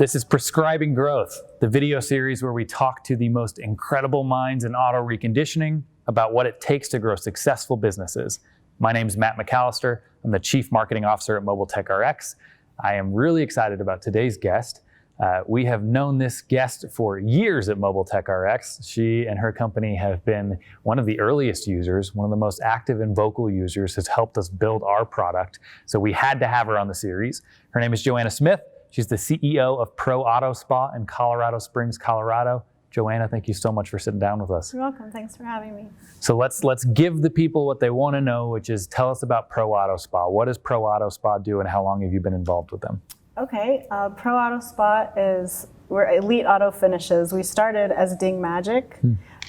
This is Prescribing Growth, the video series where we talk to the most incredible minds in auto reconditioning about what it takes to grow successful businesses. My name is Matt McAllister. I'm the Chief Marketing Officer at Mobile Tech RX. I am really excited about today's guest. We have known this guest for years at Mobile Tech RX. She and her company have been one of the earliest users, one of the most active and vocal users, has helped us build our product. So we had to have her on the series. Her name is Joanna Smiths. She's the CEO of Pro Auto Spa in Colorado Springs, Colorado. Joanna, thank you so much for sitting down with us. You're welcome. Thanks for having me. So let's give the people what they want to know, which is tell us about Pro Auto Spa. What does Pro Auto Spa do and how long have you been involved with them? Okay, Pro Auto Spa we're elite auto finishes. We started as Ding Magic.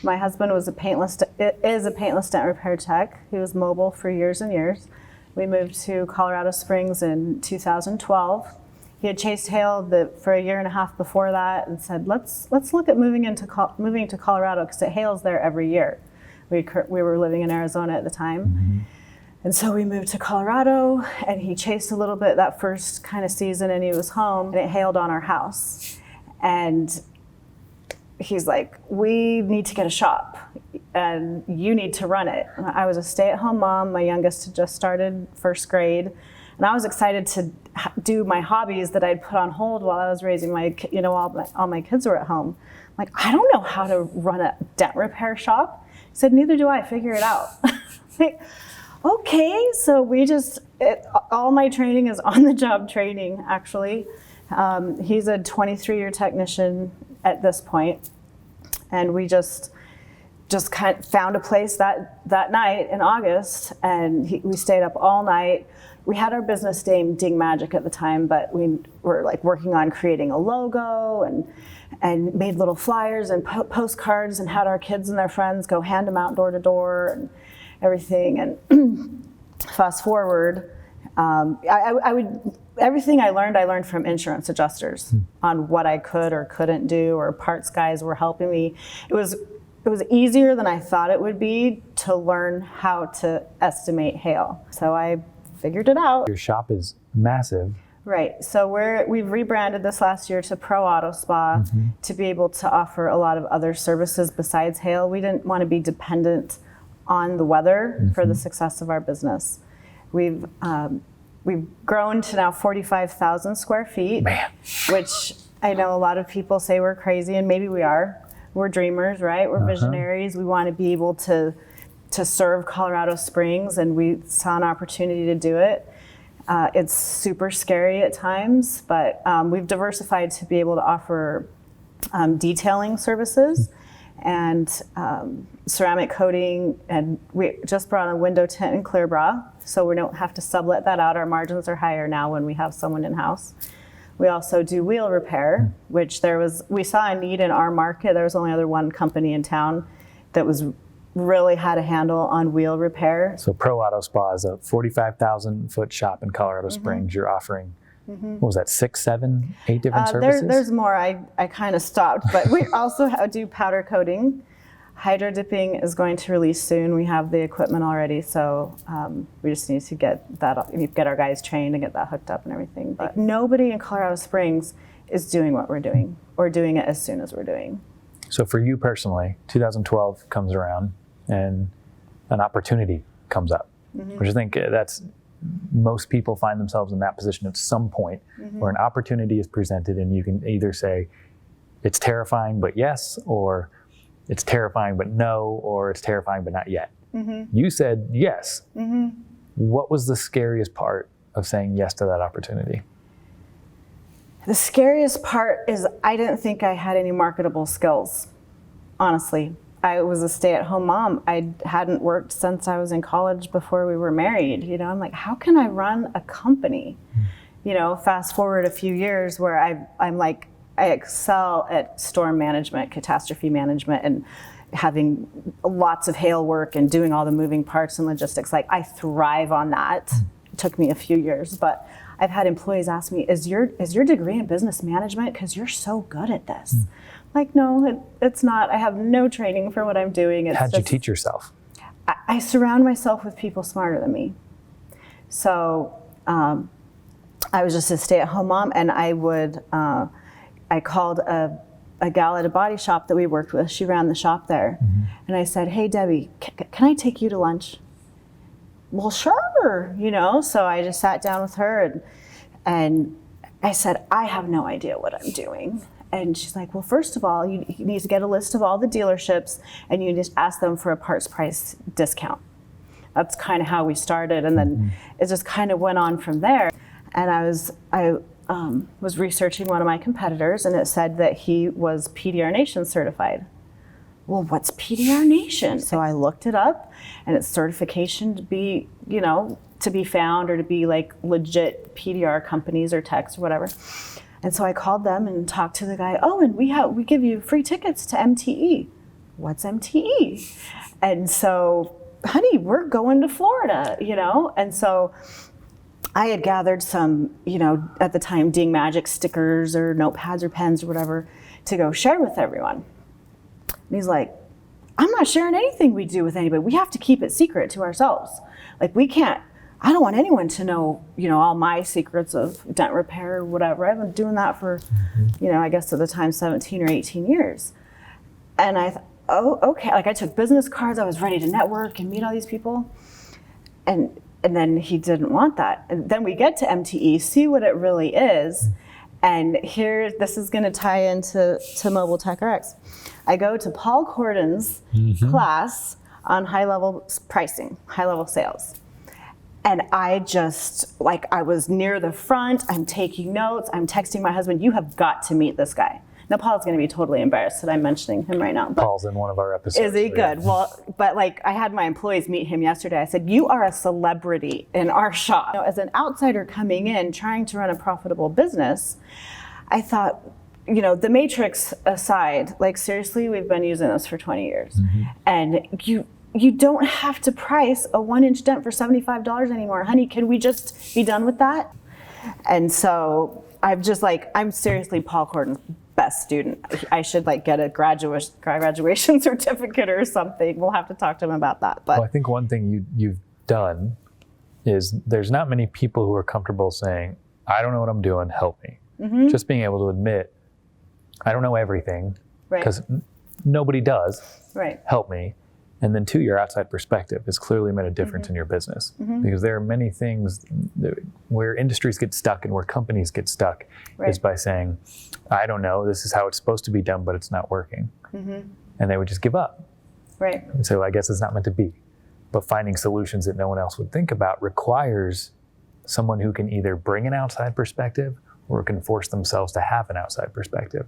My husband is a paintless dent repair tech. He was mobile for years and years. We moved to Colorado Springs in 2012. He had chased hail for a year and a half before that and said, let's look at moving to Colorado because it hails there every year. We were living in Arizona at the time. Mm-hmm. And so we moved to Colorado and he chased a little bit that first kind of season and he was home and it hailed on our house. And he's like, we need to get a shop and you need to run it. And I was a stay-at-home mom. My youngest had just started first grade. And I was excited to do my hobbies that I'd put on hold while I was raising all my kids were at home. I'm like, I don't know how to run a dent repair shop. He said, neither do I, figure it out. Like, okay, so all my training is on the job training, actually. He's a 23-year technician at this point. And we just kind of found a place that night in August and we stayed up all night. We had our business name Ding Magic at the time, but we were like working on creating a logo and made little flyers and postcards and had our kids and their friends go hand them out door to door and everything. And fast forward, everything I learned from insurance adjusters on what I could or couldn't do, or parts guys were helping me. It was easier than I thought it would be to learn how to estimate hail. So I figured it out. Your shop is massive. Right. So we've rebranded this last year to Pro Auto Spa to be able to offer a lot of other services besides hail. We didn't want to be dependent on the weather for the success of our business. We've grown to now 45,000 square feet, which I know a lot of people say we're crazy, and maybe we are. We're dreamers, right? We're visionaries. We want to be able to serve Colorado Springs, and we saw an opportunity to do it. It's super scary at times, but we've diversified to be able to offer detailing services and ceramic coating, and we just brought on window tint and clear bra, so we don't have to sublet that out. Our margins are higher now when we have someone in-house. We also do wheel repair, which we saw a need in our market. There was only one company in town that really had a handle on wheel repair. So Pro Auto Spa is a 45,000 foot shop in Colorado Springs. You're offering, what was that, 6, 7, 8 different services? There's more. I kind of stopped, but we also do powder coating. Hydro dipping is going to release soon. We have the equipment already, so we just need to get our guys trained and get that hooked up and everything. But nobody in Colorado Springs is doing what we're doing or doing it as soon as we're doing. So for you personally, 2012 comes around and an opportunity comes up, which I think most people find themselves in that position at some point where an opportunity is presented and you can either say it's terrifying but yes, or it's terrifying but no, or it's terrifying but not yet. You said yes. What was the scariest part of saying yes to that opportunity? The scariest part is I didn't think I had any marketable skills, honestly. I was a stay-at-home mom. I hadn't worked since I was in college before we were married. I'm like, how can I run a company? Fast forward a few years where I excel at storm management, catastrophe management, and having lots of hail work and doing all the moving parts and logistics. Like, I thrive on that. It took me a few years, but I've had employees ask me, is your degree in business management? Because you're so good at this. Like, no, it's not. I have no training for what I'm doing. How'd you teach yourself? I surround myself with people smarter than me. So I was just a stay-at-home mom, and I would I called a gal at a body shop that we worked with. She ran the shop there. And I said, hey, Debbie, can I take you to lunch? Well, sure, So I just sat down with her and I said, I have no idea what I'm doing. And she's like, well, first of all, you need to get a list of all the dealerships and you just ask them for a parts price discount. That's kind of how we started. And then it just kind of went on from there. And I was researching one of my competitors and it said that he was PDR Nation certified. Well, what's PDR Nation? So I looked it up and it's certification to be, to be found or to be like legit PDR companies or techs or whatever. And so I called them and talked to the guy. Oh, and we give you free tickets to MTE. What's MTE? And so, honey, we're going to Florida, And so I had gathered some, at the time, Ding Magic stickers or notepads or pens or whatever to go share with everyone. And he's like, I'm not sharing anything we do with anybody. We have to keep it secret to ourselves. Like I don't want anyone to know, all my secrets of dent repair or whatever. I've been doing that for, I guess at the time, 17 or 18 years. And I thought, oh, okay. Like I took business cards. I was ready to network and meet all these people. And then he didn't want that. And then we get to MTE, see what it really is. And this is going to tie into Mobile Tech RX. I go to Paul Cordon's class on high-level pricing, high-level sales. And I just, I was near the front, I'm taking notes, I'm texting my husband, you have got to meet this guy. Now, Paul's going to be totally embarrassed that I'm mentioning him right now. But Paul's in one of our episodes. Is he good? Yeah. Well, but I had my employees meet him yesterday. I said, you are a celebrity in our shop. As an outsider coming in, trying to run a profitable business, I thought, the matrix aside, seriously, we've been using this for 20 years. And you don't have to price a 1-inch dent for $75 anymore. Honey, can we just be done with that? And so I'm seriously Paul Cordon's best student. I should get a graduation certificate or something. We'll have to talk to him about that. But I think one thing you've done is there's not many people who are comfortable saying, I don't know what I'm doing, help me. Just being able to admit, I don't know everything, because nobody does, help me. And then 2, your outside perspective has clearly made a difference in your business, because there are many things where industries get stuck and where companies get stuck is by saying, I don't know, this is how it's supposed to be done, but it's not working. And they would just give up. And so I guess it's not meant to be. But finding solutions that no one else would think about requires someone who can either bring an outside perspective or can force themselves to have an outside perspective.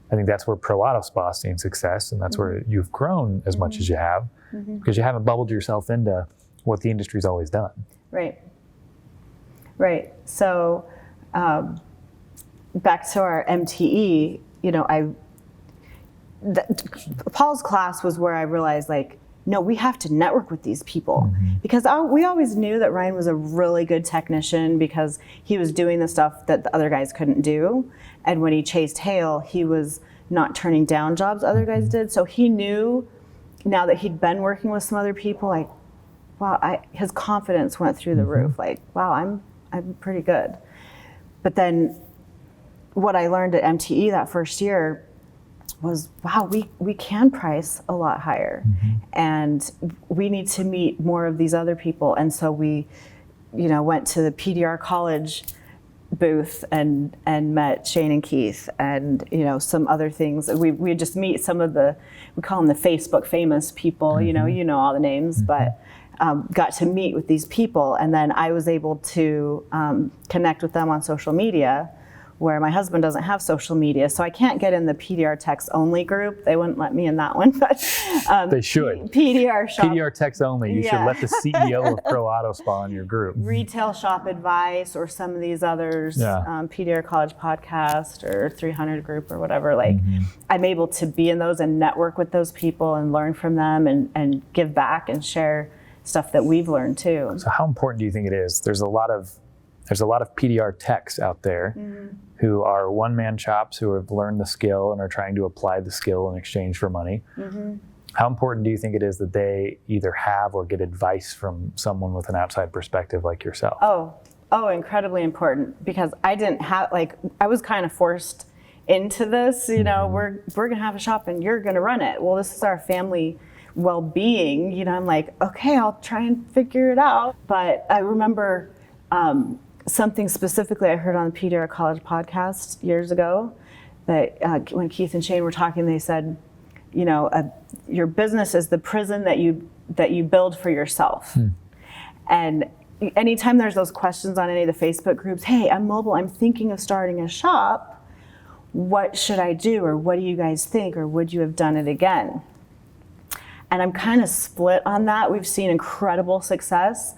I think that's where Pro Auto Spa's seen success, and that's where you've grown as much as you have, because you haven't bubbled yourself into what the industry's always done. Right. So back to our MTE, Paul's class was where I realized, no, we have to network with these people, because we always knew that Ryan was a really good technician because he was doing the stuff that the other guys couldn't do. And when he chased hail, he was not turning down jobs other guys did. So he knew, now that he'd been working with some other people, wow, his confidence went through the roof. Wow, I'm pretty good. But then what I learned at MTE that first year was, wow, we can price a lot higher, and we need to meet more of these other people. And so we, went to the PDR college booth and met Shane and Keith and, some other things. We just meet some of we call them the Facebook famous people, you know all the names, but got to meet with these people. And then I was able to connect with them on social media, where my husband doesn't have social media, so I can't get in the PDR Techs Only group. They wouldn't let me in that one, but they should. PDR Shop. PDR Techs Only. You should let the CEO of Pro Auto Spa in your group. Retail Shop Advice or some of these others, PDR College Podcast or 300 Group or whatever. I'm able to be in those and network with those people and learn from them and give back and share stuff that we've learned too. So how important do you think it is? There's a lot of PDR techs out there who are one-man shops who have learned the skill and are trying to apply the skill in exchange for money. How important do you think it is that they either have or get advice from someone with an outside perspective like yourself? Oh, incredibly important, because I didn't have, I was kind of forced into this, you know, we're going to have a shop and you're going to run it. Well, this is our family well-being. You know, I'm like, okay, I'll try and figure it out. But I remember something specifically I heard on the PDR College podcast years ago, that when Keith and Shane were talking, they said, you know, your business is the prison that you build for yourself. And anytime there's those questions on any of the Facebook groups, hey, I'm mobile, I'm thinking of starting a shop, what should I do? Or what do you guys think? Or would you have done it again? And I'm kind of split on that. We've seen incredible success.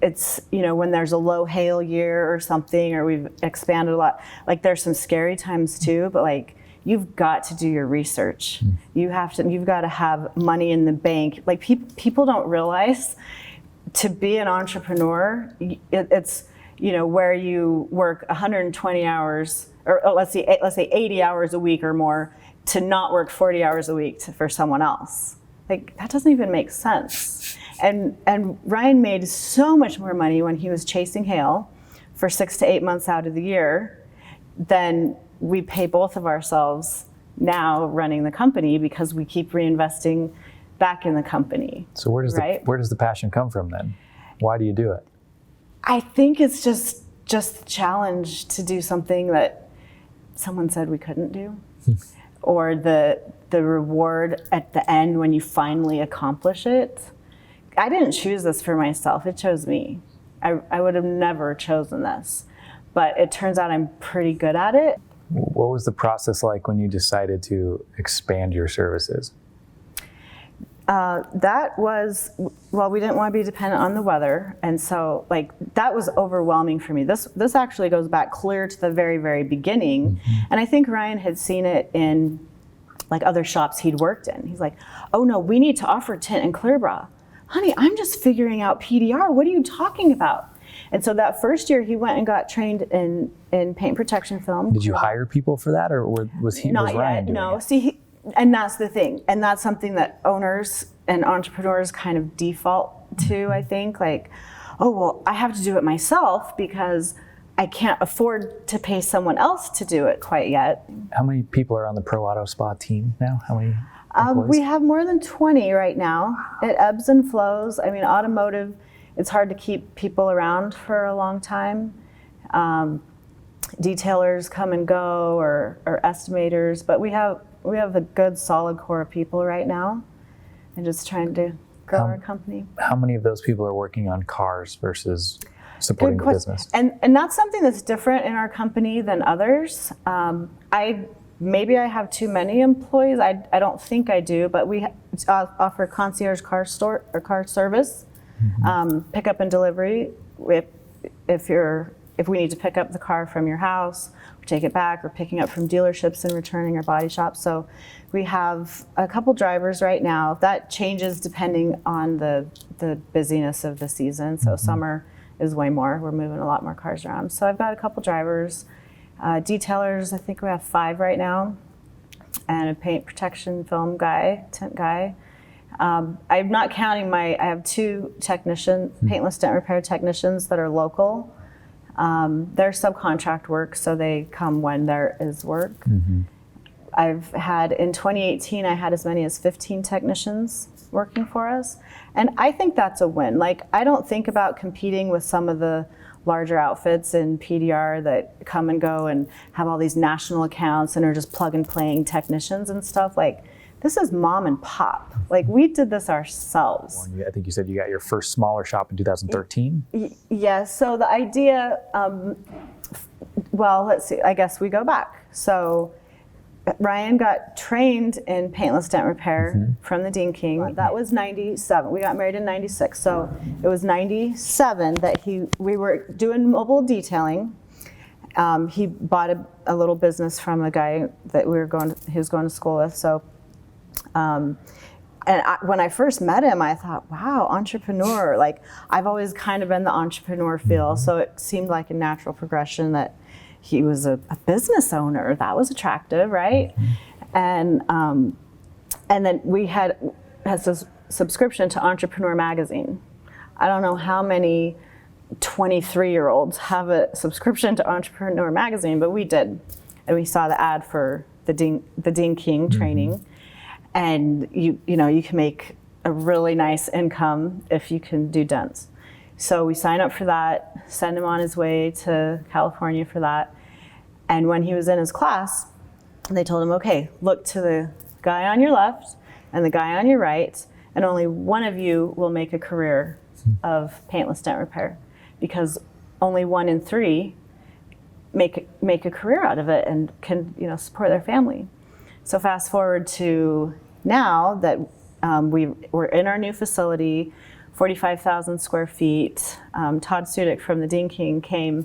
It's, you know, when there's a low hail year or something, or we've expanded a lot, like there's some scary times too, but like, you've got to do your research. You've got to have money in the bank. Like people don't realize, to be an entrepreneur, it's, you know, where you work 120 hours, or let's say 80 hours a week or more, to not work 40 hours a week for someone else. Like, that doesn't even make sense. And Ryan made so much more money when he was chasing hail for 6 to 8 months out of the year than we pay both of ourselves now running the company, because we keep reinvesting back in the company. So where does the passion come from then? Why do you do it? I think it's just the challenge to do something that someone said we couldn't do, or the reward at the end when you finally accomplish it. I didn't choose this for myself, it chose me. I would have never chosen this, but it turns out I'm pretty good at it. What was the process like when you decided to expand your services? That was, well, we didn't want to be dependent on the weather. And so like, that was overwhelming for me. This actually goes back clear to the very, very beginning. And I think Ryan had seen it in like other shops he'd worked in. He's like, oh no, we need to offer tint and clear bra. Honey, I'm just figuring out PDR. What are you talking about? And so that first year he went and got trained in paint protection film. Did you hire people for that, or was Ryan doing no. it? See, and that's the thing. And that's something that owners and entrepreneurs kind of default to, I think. Like, oh, well, I have to do it myself because I can't afford to pay someone else to do it quite yet. How many people are on the Pro Auto Spa team now? How many employees? We have more than 20 right now. It ebbs and flows. I mean, automotive, it's hard to keep people around for a long time. Detailers come and go, or estimators, but we have a good solid core of people right now, and just trying to grow our company. How many of those people are working on cars versus supporting the business? And that's something that's different in our company than others. Maybe I have too many employees. I don't think I do, but we offer concierge car service, pickup and delivery. If we need to pick up the car from your house, or take it back, or picking up from dealerships and returning our body shop. So we have a couple drivers right now. That changes depending on the busyness of the season. So summer is way more. We're moving a lot more cars around. So I've got a couple drivers. Detailers, I think we have 5 right now, and a paint protection film guy, tint guy. I'm not counting I have 2 technicians, paintless dent repair technicians that are local. They're subcontract work, so they come when there is work. I've had, in 2018, I had as many as 15 technicians working for us. And I think that's a win. Like, I don't think about competing with some of the larger outfits in PDR that come and go and have all these national accounts and are just plug and playing technicians and stuff. Like, this is mom and pop. Like, we did this ourselves. I think you said you got your first smaller shop in 2013? Yes, so the idea, well, let's see, I guess we go back. So Ryan got trained in paintless dent repair from the Dean King. That was 97. We got married in 96. So it was 97 that we were doing mobile detailing. He bought a little business from a guy that he was going to school with. So, when I first met him, I thought, wow, entrepreneur. Like, I've always kind of been the entrepreneur feel. So it seemed like a natural progression that he was a business owner. That was attractive, right? And then we had this subscription to Entrepreneur Magazine. I don't know how many 23-year-olds have a subscription to Entrepreneur Magazine, but we did. and we saw the ad for the Dean King training, and you can make a really nice income if you can do dents. So we signed up for that, sent him on his way to California for that. And when he was in his class, they told him, okay, look to the guy on your left and the guy on your right, and only one of you will make a career of paintless dent repair, because only 1 in 3 make a career out of it and can support their family. So fast forward to now that we're in our new facility, 45,000 square feet. Todd Sudik from the Dean King came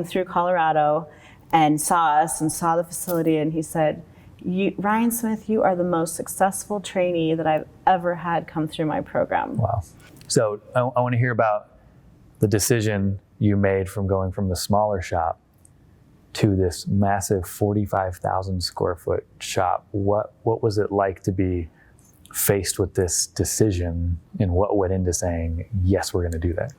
through Colorado and saw us and saw the facility, and he said, Ryan Smith, you are the most successful trainee that I've ever had come through my program. Wow. So I want to hear about the decision you made from going from the smaller shop to this massive 45,000 square foot shop. What was it like to be faced with this decision, and what went into saying, yes, we're going to do that?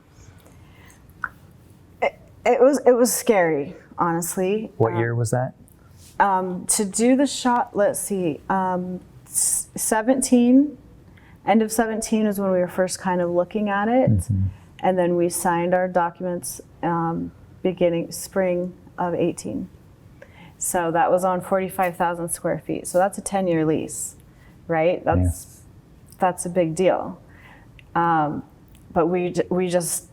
It was scary, honestly. What year was that? To do the shop, let's see, 17, end of 17 is when we were first kind of looking at it. And then we signed our documents beginning spring of 18. So that was on 45,000 square feet. So that's a 10-year lease, right? That's a big deal. But we just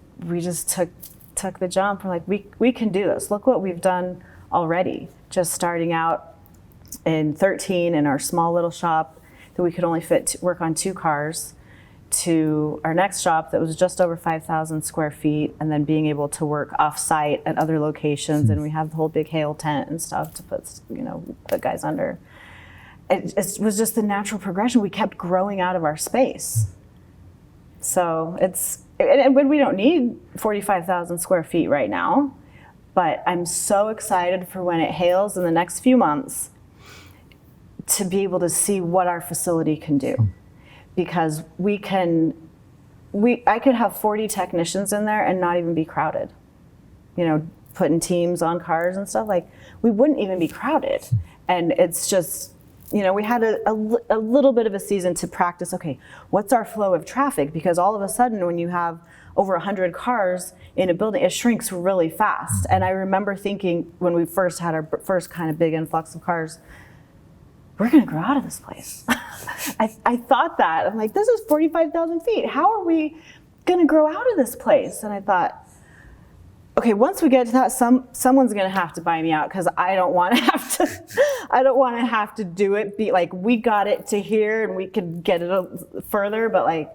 took the jump. We're like, we can do this. Look what we've done already. Just starting out in 13 in our small little shop that we could only work on 2 cars, to our next shop that was just over 5,000 square feet, and then being able to work off-site at other locations. And we have the whole big hail tent and stuff to put the guys under. It was just the natural progression. We kept growing out of our space. So and we don't need 45,000 square feet right now, but I'm so excited for when it hails in the next few months to be able to see what our facility can do. Because I could have 40 technicians in there and not even be crowded. Putting teams on cars and stuff, like, we wouldn't even be crowded. And it's just, we had a little bit of a season to practice, okay, what's our flow of traffic? Because all of a sudden when you have over 100 cars in a building, it shrinks really fast. And I remember thinking when we first had our first kind of big influx of cars, we're gonna grow out of this place. I thought that. I'm like, this is 45,000 feet. How are we gonna grow out of this place? And I thought, okay, once we get to that, someone's gonna have to buy me out, because I don't want to have to do it. Be like, we got it to here and we could get it further, but like,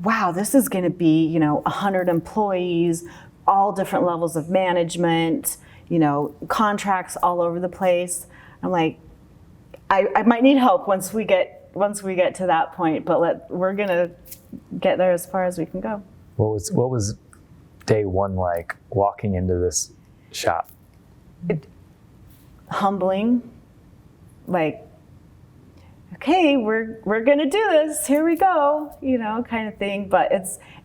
wow, this is gonna be 100 employees, all different levels of management, contracts all over the place. I'm like, I might need help once we get to that point, but we're gonna get there as far as we can go. What was day one like walking into this shop? Humbling, like, okay, we're gonna do this. Here we go, kind of thing. But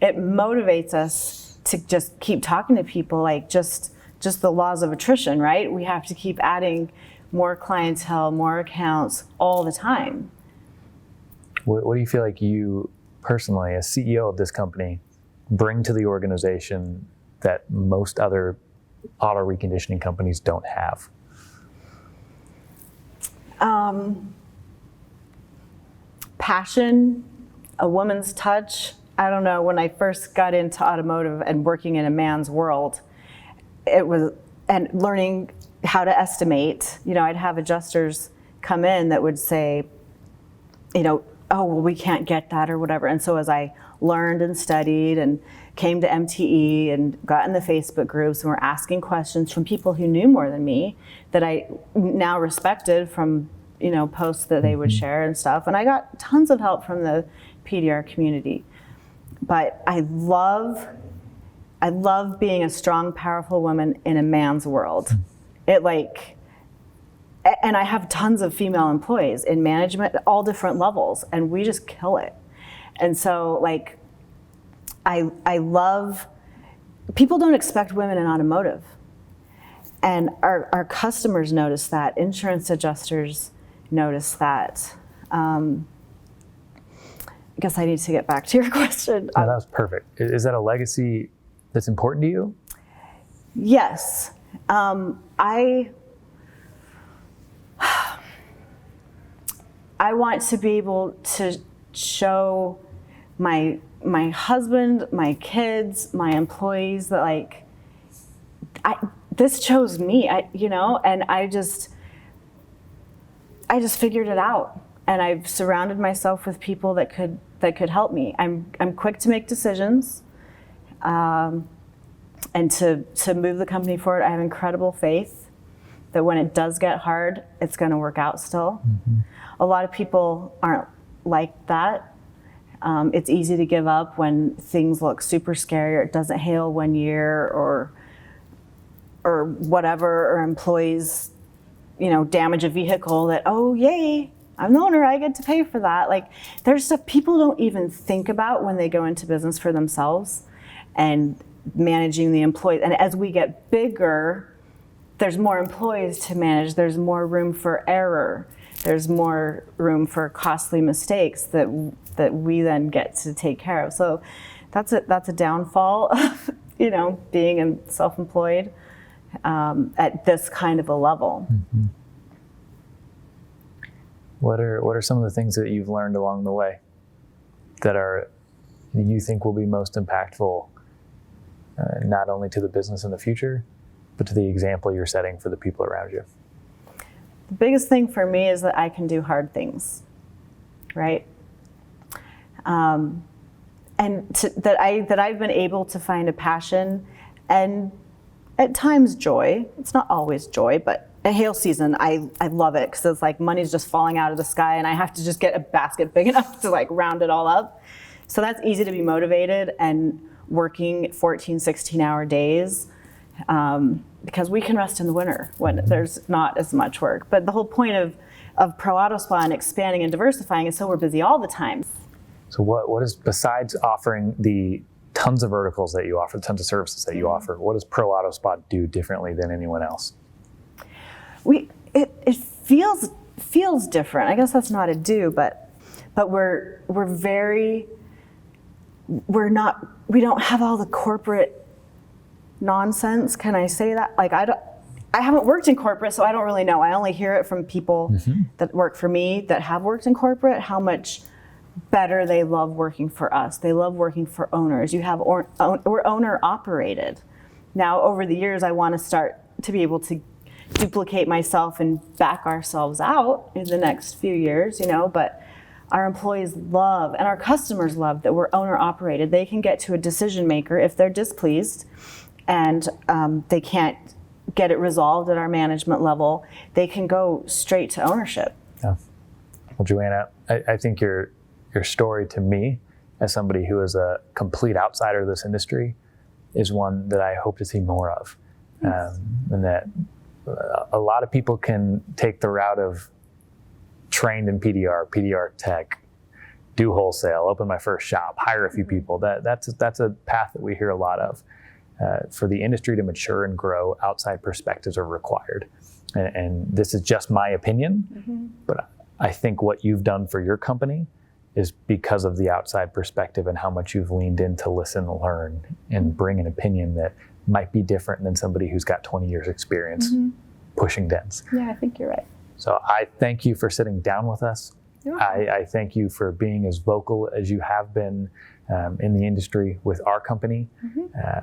it motivates us to just keep talking to people, like just the laws of attrition, right? We have to keep adding more clientele, more accounts all the time. What do you feel like you personally, as CEO of this company, bring to the organization that most other auto reconditioning companies don't have? Passion, a woman's touch. I don't know, when I first got into automotive and working in a man's world, and learning how to estimate, I'd have adjusters come in that would say, oh, well, we can't get that or whatever. And so as I learned and studied and came to MTE and got in the Facebook groups and were asking questions from people who knew more than me that I now respected from, posts that they would share and stuff. And I got tons of help from the PDR community. But I love being a strong, powerful woman in a man's world. And I have tons of female employees in management at all different levels, and we just kill it. And so, like, I love, people don't expect women in automotive. And our customers notice that, insurance adjusters notice that. I guess I need to get back to your question. No, that was perfect. Is that a legacy that's important to you? Yes. I want to be able to show my husband, my kids, my employees that like, this chose me, and I just figured it out, and I've surrounded myself with people that could help me. I'm quick to make decisions, and to move the company forward. I have incredible faith that when it does get hard, it's going to work out still. Mm-hmm. A lot of people aren't like that. It's easy to give up when things look super scary, or it doesn't hail one year, or whatever, or employees, damage a vehicle that, oh, yay, I'm the owner, I get to pay for that. Like, there's stuff people don't even think about when they go into business for themselves and managing the employees. And as we get bigger, there's more employees to manage, there's more room for error, there's more room for costly mistakes that we then get to take care of. So that's a downfall of, being self-employed at this kind of a level. Mm-hmm. What are some of the things that you've learned along the way that you think will be most impactful, not only to the business in the future, but to the example you're setting for the people around you? The biggest thing for me is that I can do hard things, right? And that I've been able to find a passion and at times joy. It's not always joy, but a hail season, I love it because it's like money's just falling out of the sky and I have to just get a basket big enough to like round it all up. So that's easy to be motivated and working 14, 16-hour days because we can rest in the winter when there's not as much work. But the whole point of Pro Auto Spa and expanding and diversifying is so we're busy all the time. So what is, besides offering the tons of verticals that you offer, tons of services that you offer, what does Pro Auto Spa do differently than anyone else? It feels different. I guess that's not a do, but we don't have all the corporate nonsense. Can I say that? Like I haven't worked in corporate, so I don't really know. I only hear it from people that work for me that have worked in corporate, how much better they love working for us. They love working for owners. We're owner operated. Now, over the years, I want to start to be able to duplicate myself and back ourselves out in the next few years, but our employees love and our customers love that we're owner operated. They can get to a decision maker if they're displeased and they can't get it resolved at our management level. They can go straight to ownership. Yeah. Well, Joanna, I think your story to me, as somebody who is a complete outsider of this industry, is one that I hope to see more of. And that a lot of people can take the route of trained in PDR tech, do wholesale, open my first shop, hire a few people. That's a path that we hear a lot of. For the industry to mature and grow, outside perspectives are required. And this is just my opinion, but I think what you've done for your company is because of the outside perspective and how much you've leaned in to listen, learn, and bring an opinion that might be different than somebody who's got 20 years experience pushing dents. Yeah, I think you're right. So I thank you for sitting down with us. I thank you for being as vocal as you have been in the industry with our company.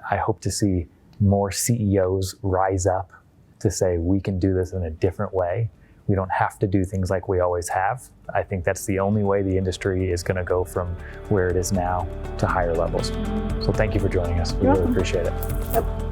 I hope to see more CEOs rise up to say we can do this in a different way. We don't have to do things like we always have. I think that's the only way the industry is going to go from where it is now to higher levels. So thank you for joining us. We really appreciate it. Yep.